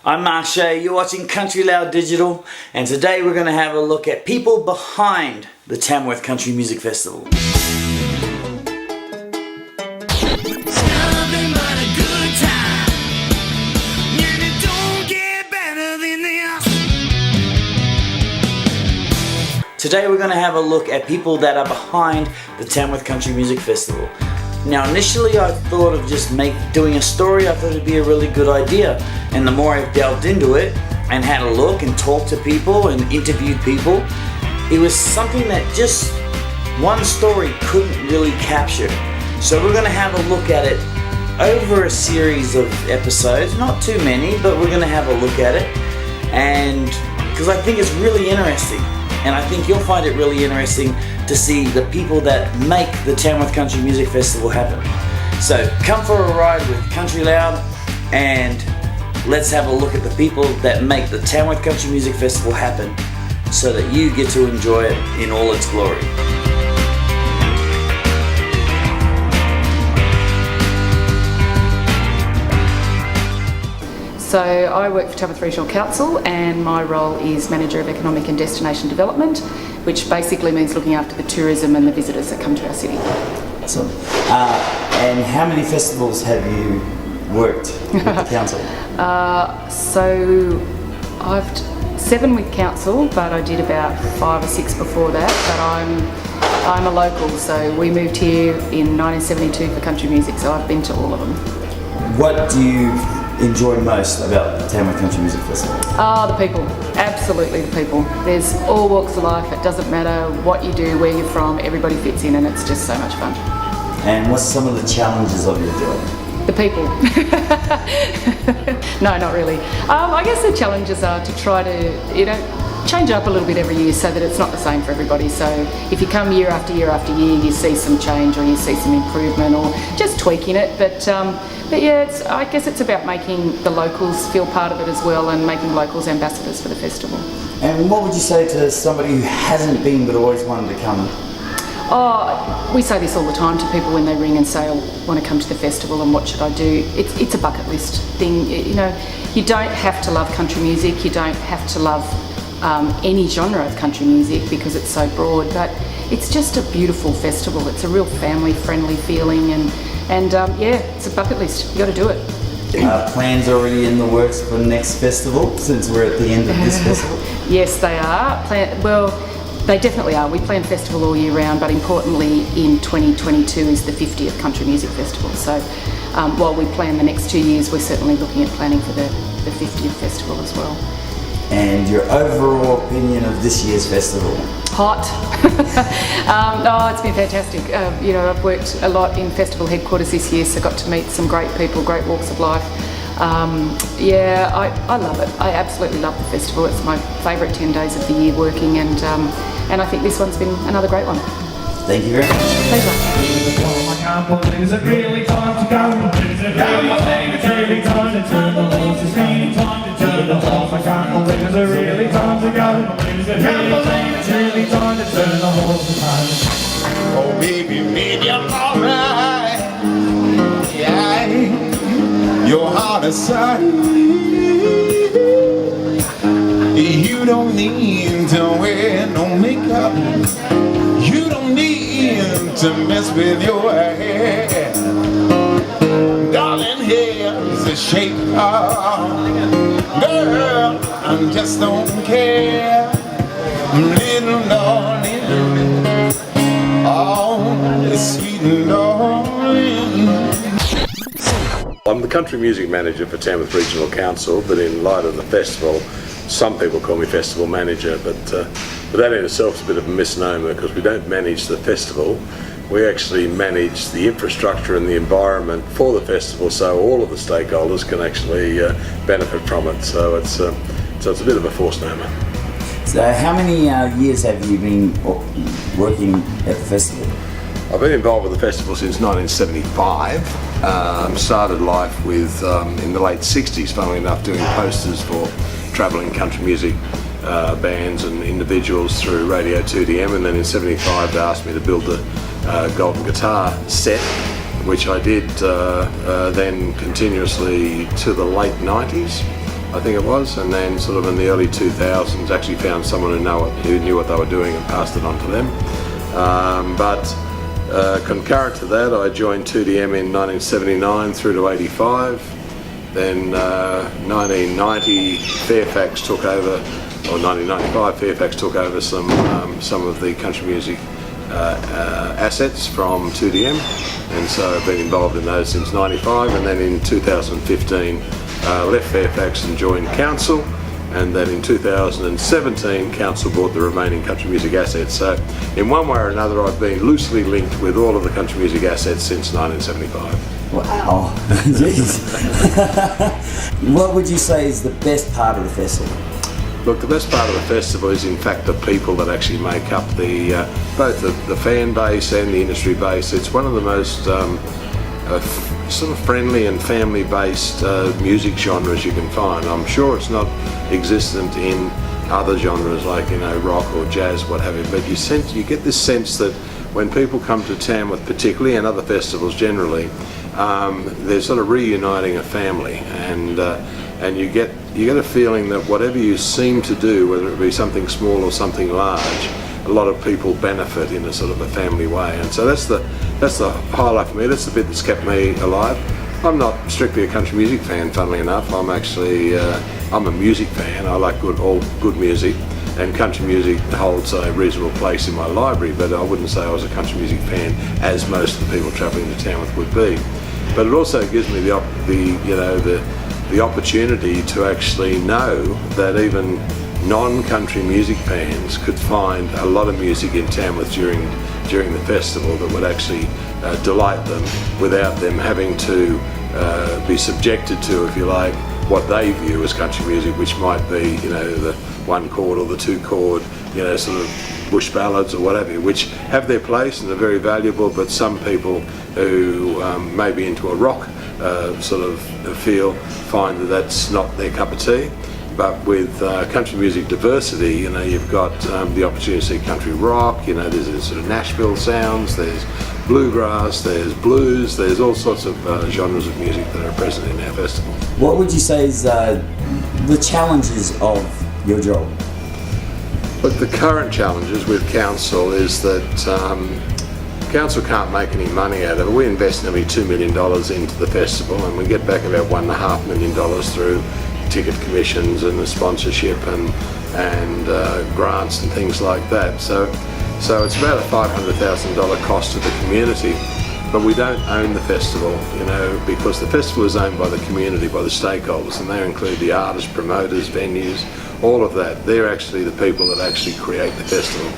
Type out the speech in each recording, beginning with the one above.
I'm Mark Shea, you're watching Country Loud Digital, and today we're going to have a look at people behind the Tamworth Country Music Festival. Today we're going to have a look at people that are behind the Tamworth Country Music Festival. Now initially I thought of just doing a story. I thought it'd be a really good idea, and the more I've delved into it and had a look and talked to people and interviewed people, it was something that just one story couldn't really capture. So we're going to have a look at it over a series of episodes, not too many, but we're going to have a look at it, and because I think it's really interesting. And I think you'll find it really interesting to see the people that make the Tamworth Country Music Festival happen. So come for a ride with Country Loud, and let's have a look at the people that make the Tamworth Country Music Festival happen so that you get to enjoy it in all its glory. So I work for Tamworth Regional Council, and my role is Manager of Economic and Destination Development, which basically means looking after the tourism and the visitors that come to our city. Awesome. And how many festivals have you worked with the council? So I've 7 with council, but I did about 5 or 6 before that. But I'm a local, so we moved here in 1972 for country music, so I've been to all of them. What do you enjoy most about the Tamworth Country Music Festival? The people. Absolutely the people. There's all walks of life. It doesn't matter what you do, where you're from, everybody fits in, and it's just so much fun. And what's some of the challenges of your job? The people. No, not really. I guess the challenges are to try to, change up a little bit every year so that it's not the same for everybody. So if you come year after year after year, you see some change or you see some improvement or just tweaking it. But yeah, I guess it's about making the locals feel part of it as well, and making locals ambassadors for the festival. And what would you say to somebody who hasn't been but always wanted to come? Oh, we say this all the time to people when they ring and say, I want to come to the festival and what should I do? It's a bucket list thing. You don't have to love country music, you don't have to love any genre of country music because it's so broad, but it's just a beautiful festival. It's a real family friendly feeling, and yeah, it's a bucket list. You got to do it. Plans already in the works for next festival, since we're at the end of this festival? Yes, they are. Well, they definitely are. We plan festival all year round, but importantly in 2022 is the 50th Country Music Festival. So while we plan the next 2 years, we're certainly looking at planning for the 50th festival as well. And your overall opinion of this year's festival? Hot. It's been fantastic. I've worked a lot in festival headquarters this year, so got to meet some great people, great walks of life. I love it. I absolutely love the festival. It's my favourite 10 days of the year working, and I think this one's been another great one. Thank you very much. Pleasure. Is it really time to go? Is it really time to turn the horse? Is it time to turn the horse? I can't believe is it really time to go? Is it really time to turn the horse? Oh baby, maybe I'm alright. Yeah, your heart aside. You don't need to wear no makeup. You don't need to mess with your hair. Darling, here's the shape of girl, I just don't care. Little darling, oh, sweet darling. I'm the country music manager for Tamworth Regional Council, but in light of the festival, some people call me festival manager, but that in itself is a bit of a misnomer, because we don't manage the festival. We actually manage the infrastructure and the environment for the festival, so all of the stakeholders can actually benefit from it. So it's a bit of a misnomer. So how many years have you been working at the festival? I've been involved with the festival since 1975. Started life with, in the late 60s, funnily enough, doing posters for travelling country music bands and individuals through Radio 2DM, and then in 75 they asked me to build the Golden Guitar set, which I did then continuously to the late 90s. I think it was, and then sort of in the early 2000s actually found someone who knew what they were doing and passed it on to them. But concurrent to that, I joined 2DM in 1979 through to 85. Then 1990 Fairfax took over, or 1995 Fairfax took over some of the country music assets from 2DM, and so I've been involved in those since 95, and then in 2015 left Fairfax and joined Council, and then in 2017 Council bought the remaining country music assets. So in one way or another I've been loosely linked with all of the country music assets since 1975. Wow. Jeez. What would you say is the best part of the festival? Look, the best part of the festival is in fact the people that actually make up the both the fan base and the industry base. It's one of the most sort of friendly and family-based music genres you can find. I'm sure it's not existent in other genres like, you know, rock or jazz, what have you, but you get this sense that when people come to Tamworth particularly, and other festivals generally, they're sort of reuniting a family, and you get a feeling that whatever you seem to do, whether it be something small or something large, a lot of people benefit in a sort of a family way, and so that's the highlight for me. That's the bit that's kept me alive. I'm not strictly a country music fan, funnily enough. I'm actually I'm a music fan. I like all good music, and country music holds a reasonable place in my library, but I wouldn't say I was a country music fan as most of the people travelling to Tamworth would be. But it also gives me the opportunity to actually know that even non-country music fans could find a lot of music in Tamworth during the festival that would actually delight them without them having to be subjected to, if you like, what they view as country music, which might be, you know, the one chord or the two chord, you know, sort of bush ballads or whatever, which have their place and are very valuable, but some people who may be into a rock sort of feel find that that's not their cup of tea. But with country music diversity, you know, you've got the opportunity to see country rock, you know, there's sort of Nashville sounds, there's bluegrass, there's blues, there's all sorts of genres of music that are present in our festival. What would you say is the challenges of your job? But the current challenges with Council is that Council can't make any money out of it. We invest nearly $2 million into the festival, and we get back about $1.5 million through ticket commissions and the sponsorship and grants and things like that. So it's about a $500,000 cost to the community, but we don't own the festival, you know, because the festival is owned by the community, by the stakeholders, and they include the artists, promoters, venues, all of that. They're actually the people that actually create the festival.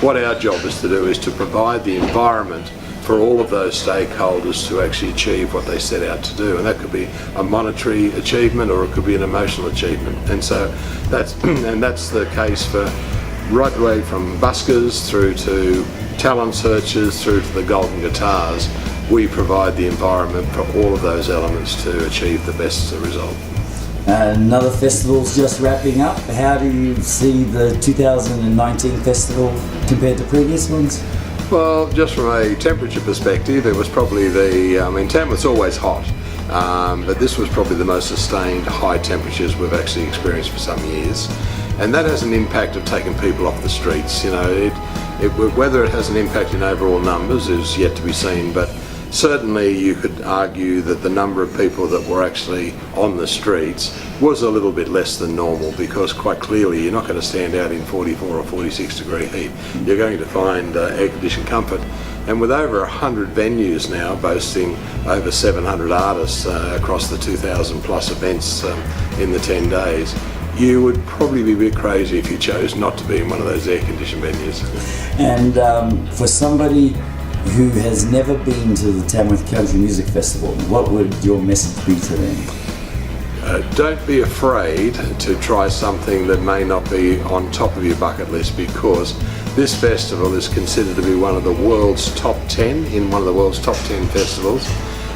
What our job is to do is to provide the environment for all of those stakeholders to actually achieve what they set out to do, and that could be a monetary achievement or it could be an emotional achievement. And so that's the case for right the way from buskers through to talent searches through to the golden guitars. We provide the environment for all of those elements to achieve the best result. Another festival's just wrapping up. How do you see the 2019 festival compared to previous ones? Well, just from a temperature perspective, it was probably Tamworth's always hot, but this was probably the most sustained high temperatures we've actually experienced for some years. And that has an impact of taking people off the streets. You know, whether it has an impact in overall numbers is yet to be seen, but certainly you could argue that the number of people that were actually on the streets was a little bit less than normal, because quite clearly you're not going to stand out in 44 or 46 degree heat. You're going to find air-conditioned comfort. And with over 100 venues now boasting over 700 artists across the 2,000 plus events in the 10 days, you would probably be a bit crazy if you chose not to be in one of those air-conditioned venues. And for somebody who has never been to the Tamworth Country Music Festival, what would your message be to them? Don't be afraid to try something that may not be on top of your bucket list, because this festival is considered to be one of the world's top 10, in one of the world's top 10 festivals.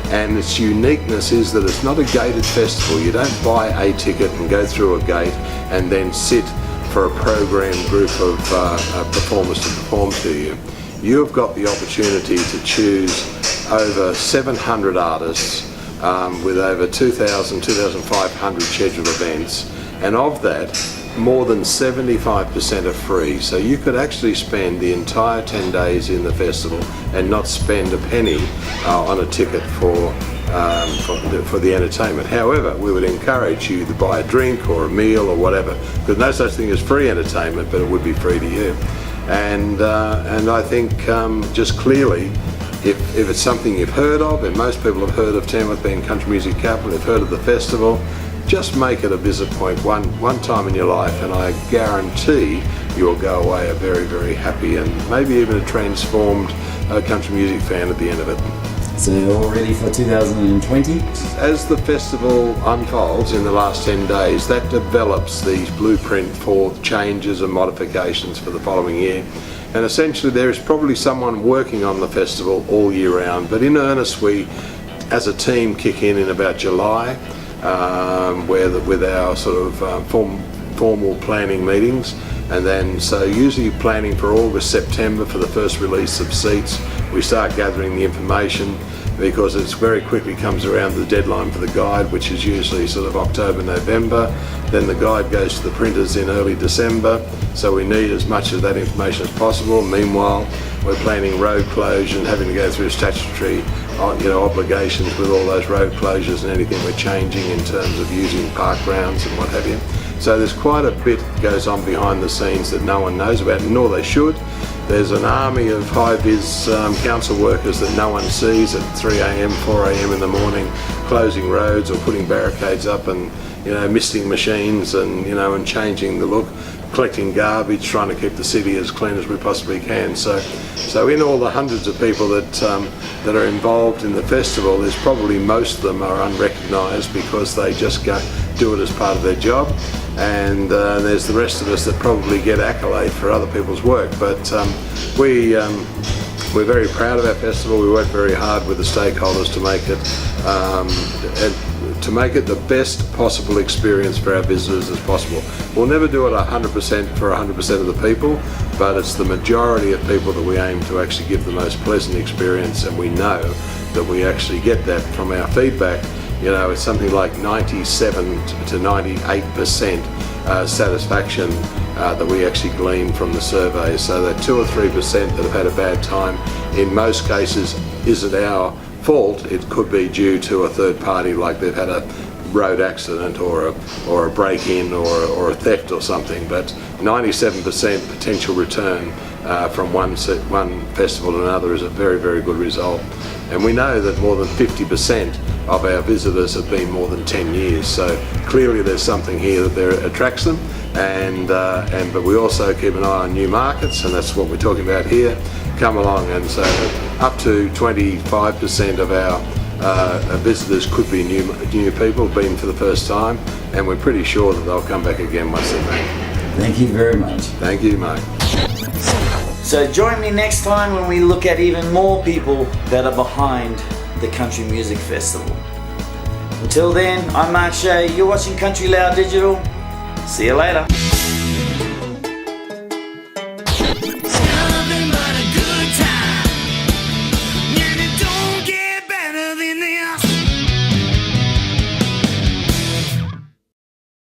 And its uniqueness is that it's not a gated festival. You don't buy a ticket and go through a gate and then sit for a programmed group of performers to perform to you. You've got the opportunity to choose over 700 artists with over 2,000, 2,500 scheduled events, and of that, more than 75% are free. So you could actually spend the entire 10 days in the festival and not spend a penny on a ticket for the entertainment. However, we would encourage you to buy a drink or a meal or whatever, because no such thing as free entertainment, but it would be free to you. And I think just clearly, if it's something you've heard of, and most people have heard of Tamworth being country music capital, they've heard of the festival, just make it a visit point one time in your life, and I guarantee you'll go away a very, very happy and maybe even a transformed country music fan at the end of it. So you're all ready for 2020? As the festival unfolds in the last 10 days, that develops the blueprint for changes and modifications for the following year. And essentially there is probably someone working on the festival all year round, but in earnest we as a team kick in about July, with our sort of formal planning meetings, and then so usually planning for August, September for the first release of seats. We start gathering the information because it very quickly comes around the deadline for the guide, which is usually sort of October, November. Then the guide goes to the printers in early December, so we need as much of that information as possible. Meanwhile, we're planning road closure and having to go through statutory obligations with all those road closures and anything we're changing in terms of using park grounds and what have you. So there's quite a bit that goes on behind the scenes that no one knows about, nor they should. There's an army of high-vis council workers that no one sees at 3 a.m, 4 a.m. in the morning, closing roads or putting barricades up and misting machines and changing the look, collecting garbage, trying to keep the city as clean as we possibly can. So in all the hundreds of people that are involved in the festival, there's probably most of them are unrecognised because they just do it as part of their job, and there's the rest of us that probably get accolade for other people's work. But we're very proud of our festival. We work very hard with the stakeholders to make it the best possible experience for our visitors as possible. We'll never do it 100% for 100% of the people, but it's the majority of people that we aim to actually give the most pleasant experience, and we know that we actually get that from our feedback. It's something like 97 to 98% satisfaction that we actually glean from the survey. So that 2 or 3% that have had a bad time, in most cases, isn't our fault. It could be due to a third party, like they've had a road accident or a break-in or a theft or something. But 97% potential return from one festival to another is a very, very good result. And we know that more than 50% of our visitors have been more than 10 years. So clearly there's something here that attracts them. But we also keep an eye on new markets, and that's what we're talking about here. Come along, and so up to 25% of our visitors could be new people, been for the first time, and we're pretty sure that they'll come back again once they're back. Thank you very much. Thank you, mate. So join me next time when we look at even more people that are behind the Country Music Festival. Until then, I'm Mark Shea. You're watching Country Loud Digital. See you later.